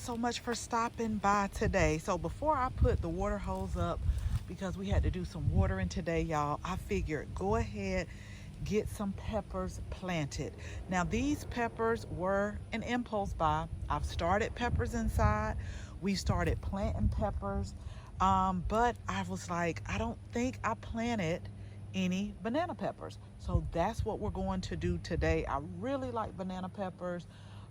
so much for stopping by today. So before I put the water hose up, because we had to do some watering today, y'all, I figured go ahead, get some peppers planted. Now these peppers were an impulse buy. I've started peppers inside. We started planting peppers, but I was like, I don't think I planted any banana peppers. So that's what we're going to do today. I really like banana peppers.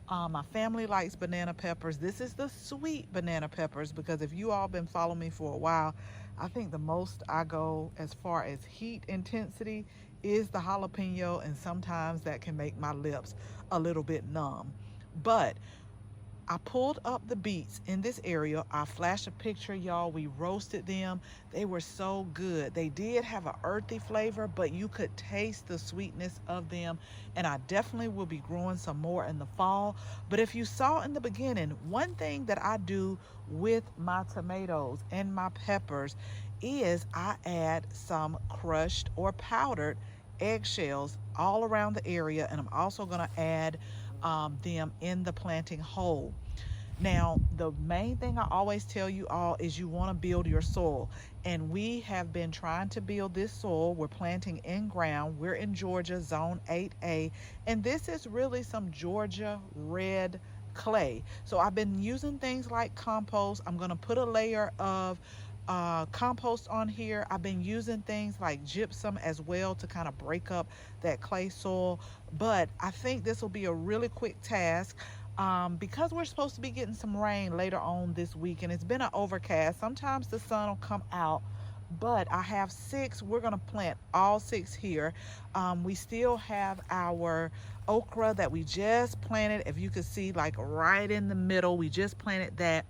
My family likes banana peppers. This is the sweet banana peppers, because if you all been following me for a while, I think the most I go as far as heat intensity is the jalapeno, and sometimes that can make my lips a little bit numb. But I pulled up the beets in this area. I flashed a picture, y'all. We roasted them. They were so good. They did have an earthy flavor, but you could taste the sweetness of them. And I definitely will be growing some more in the fall. But if you saw in the beginning, one thing that I do with my tomatoes and my peppers is I add some crushed or powdered eggshells all around the area. And I'm also going to add them in the planting hole. Now, the main thing I always tell you all is you want to build your soil. And we have been trying to build this soil. We're planting in ground. We're in Georgia, zone 8A. And this is really some Georgia red clay. So I've been using things like compost. I'm going to put a layer of compost on here. I've been using things like gypsum as well to kind of break up that clay soil, but I think this will be a really quick task because we're supposed to be getting some rain later on this week, and it's been an overcast. Sometimes the sun will come out, but I have 6. We're going to plant all 6 here. We still have our okra that we just planted. If you could see, like right in the middle, we just planted that.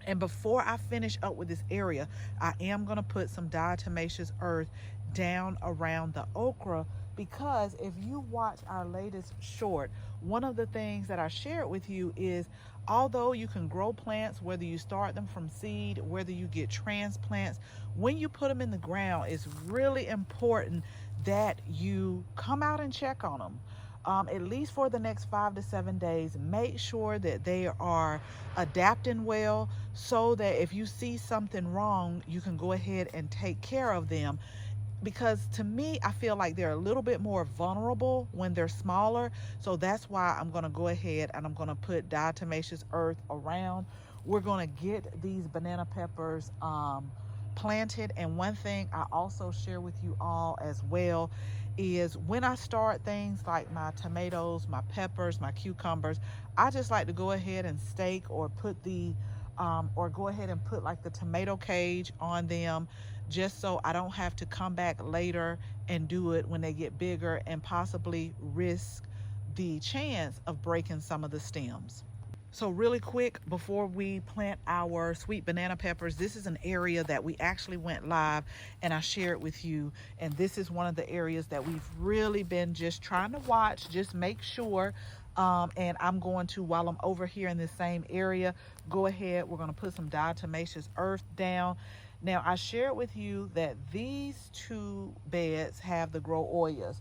And before I finish up with this area, I am going to put some diatomaceous earth down around the okra, because if you watch our latest short, one of the things that I shared with you is, although you can grow plants, whether you start them from seed, whether you get transplants, when you put them in the ground, it's really important that you come out and check on them. At least for the next 5 to 7 days. Make sure that they are adapting well, so that if you see something wrong, you can go ahead and take care of them. Because to me, I feel like they're a little bit more vulnerable when they're smaller. So that's why I'm going to go ahead and I'm going to put diatomaceous earth around. We're going to get these banana peppers planted. And one thing I also share with you all as well is, when I start things like my tomatoes, my peppers, my cucumbers, I just like to go ahead and stake or put or go ahead and put like the tomato cage on them, just so I don't have to come back later and do it when they get bigger and possibly risk the chance of breaking some of the stems. So really quick, before we plant our sweet banana peppers, this is an area that we actually went live and I shared with you. And this is one of the areas that we've really been just trying to watch, just make sure. And I'm going to, while I'm over here in this same area, go ahead, we're going to put some diatomaceous earth down. Now, I shared with you that these 2 beds have the grow oyas.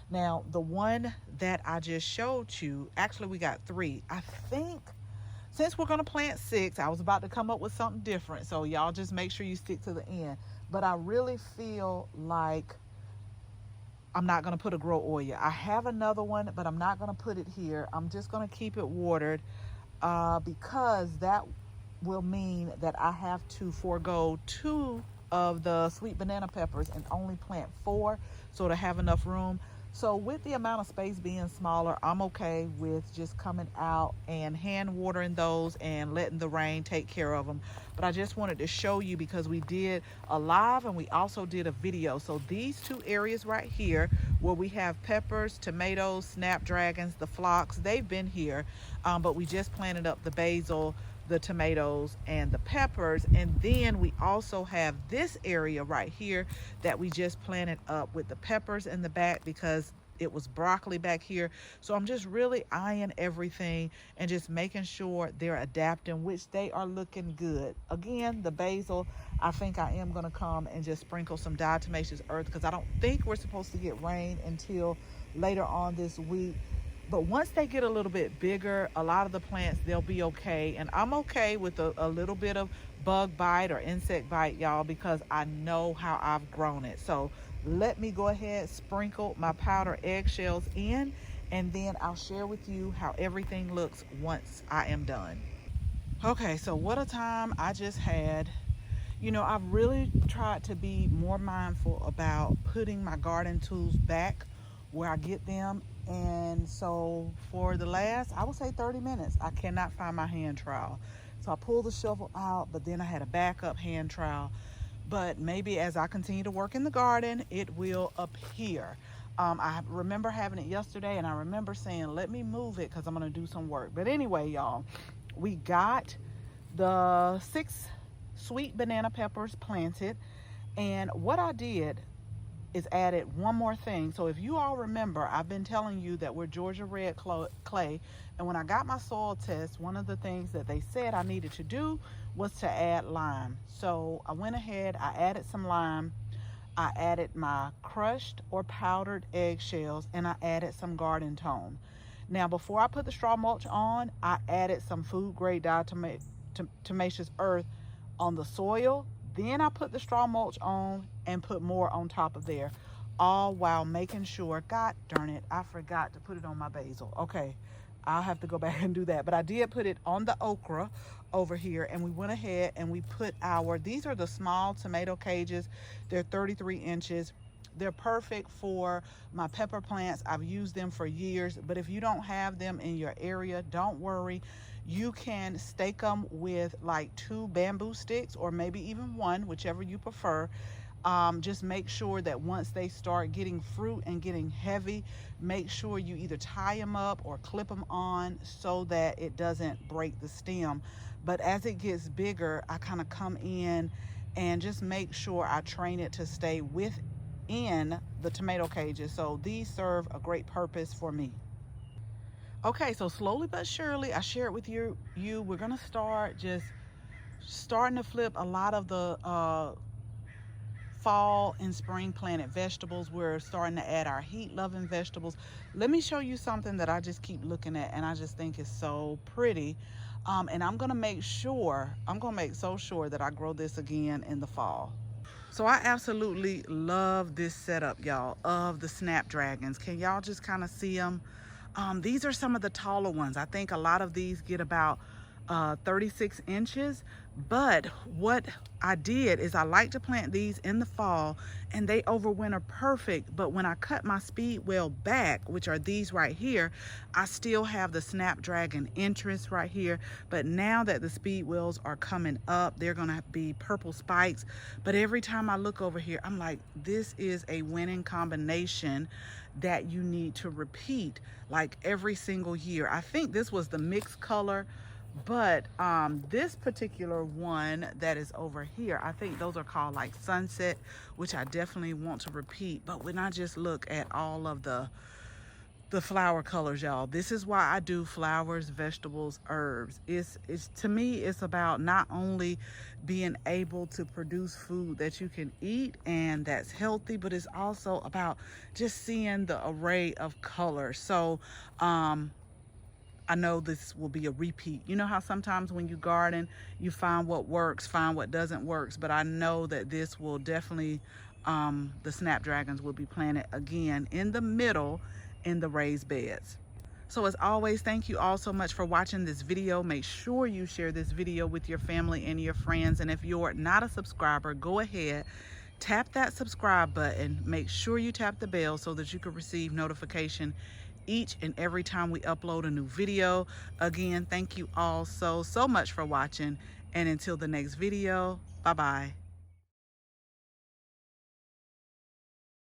Now, the one that I just showed you, actually we got 3. I think, since we're going to plant 6, I was about to come up with something different. So y'all just make sure you stick to the end. But I really feel like I'm not going to put a grow oil. I have another one, but I'm not going to put it here. I'm just going to keep it watered because that will mean that I have to forego 2 of the sweet banana peppers and only plant 4, so to have enough room. So with the amount of space being smaller, I'm okay with just coming out and hand watering those and letting the rain take care of them. But I just wanted to show you, because we did a live and we also did a video. So these 2 areas right here where we have peppers, tomatoes, snapdragons, the phlox, they've been here, but we just planted up the basil, the tomatoes, and the peppers. And then we also have this area right here that we just planted up with the peppers in the back, because it was broccoli back here. So I'm just really eyeing everything and just making sure they're adapting, which they are looking good. Again, the basil, I think I am going to come and just sprinkle some diatomaceous earth, because I don't think we're supposed to get rain until later on this week. But once they get a little bit bigger, a lot of the plants, they'll be okay. And I'm okay with a little bit of bug bite or insect bite, y'all, because I know how I've grown it. So let me go ahead, sprinkle my powder eggshells in, and then I'll share with you how everything looks once I am done. Okay, so what a time I just had. You know, I've really tried to be more mindful about putting my garden tools back where I get them. And so for the last, I would say 30 minutes, I cannot find my hand trowel. So I pulled the shovel out, but then I had a backup hand trowel. But maybe as I continue to work in the garden, it will appear. I remember having it yesterday, and I remember saying, let me move it because I'm going to do some work. But anyway, y'all, we got the 6 sweet banana peppers planted, and what I did is added one more thing. So if you all remember, I've been telling you that we're Georgia red clay, and when I got my soil test, one of the things that they said I needed to do was to add lime. So I went ahead, I added some lime, I added my crushed or powdered eggshells, and I added some garden tone. Now before I put the straw mulch on, I added some food grade diatomaceous earth on the soil. Then I put the straw mulch on and put more on top of there, all while making sure, God darn it, I forgot to put it on my basil. Okay, I'll have to go back and do that. But I did put it on the okra over here, and we went ahead and we put these are the small tomato cages. They're 33 inches. They're perfect for my pepper plants. I've used them for years, but if you don't have them in your area, don't worry. You can stake them with like 2 bamboo sticks, or maybe even 1, whichever you prefer. Just make sure that once they start getting fruit and getting heavy, make sure you either tie them up or clip them on so that it doesn't break the stem. But as it gets bigger, I kind of come in and just make sure I train it to stay within the tomato cages. So these serve a great purpose for me. Okay, so slowly but surely, I share it with you. We're gonna start just starting to flip a lot of the fall and spring planted vegetables. We're starting to add our heat loving vegetables. Let me show you something that I just keep looking at and I just think is so pretty. And I'm gonna make so sure that I grow this again in the fall. So I absolutely love this setup, y'all, of the snapdragons. Can y'all just kind of see them? These are some of the taller ones. I think a lot of these get about 36 inches. But what I did is I like to plant these in the fall, and they overwinter perfect. But when I cut my speedwell back, which are these right here, I still have the snapdragon entrance right here. But now that the speedwells are coming up, they're gonna be purple spikes. But every time I look over here, I'm like, this is a winning combination that you need to repeat like every single year. I think this was the mixed color, but this particular one that is over here, I think those are called like sunset, which I definitely want to repeat. But when I just look at all of the flower colors, y'all, this is why I do flowers, vegetables, herbs. It's to me, it's about not only being able to produce food that you can eat and that's healthy, but it's also about just seeing the array of colors. So I know this will be a repeat. You know how sometimes when you garden, you find what works, find what doesn't work, but I know that this will definitely, the snapdragons will be planted again in the middle in the raised beds. So as always, thank you all so much for watching this video. Make sure you share this video with your family and your friends. And if you're not a subscriber, go ahead, tap that subscribe button. Make sure you tap the bell so that you can receive notification each and every time we upload a new video. Again, thank you all so much for watching, and until the next video, bye bye.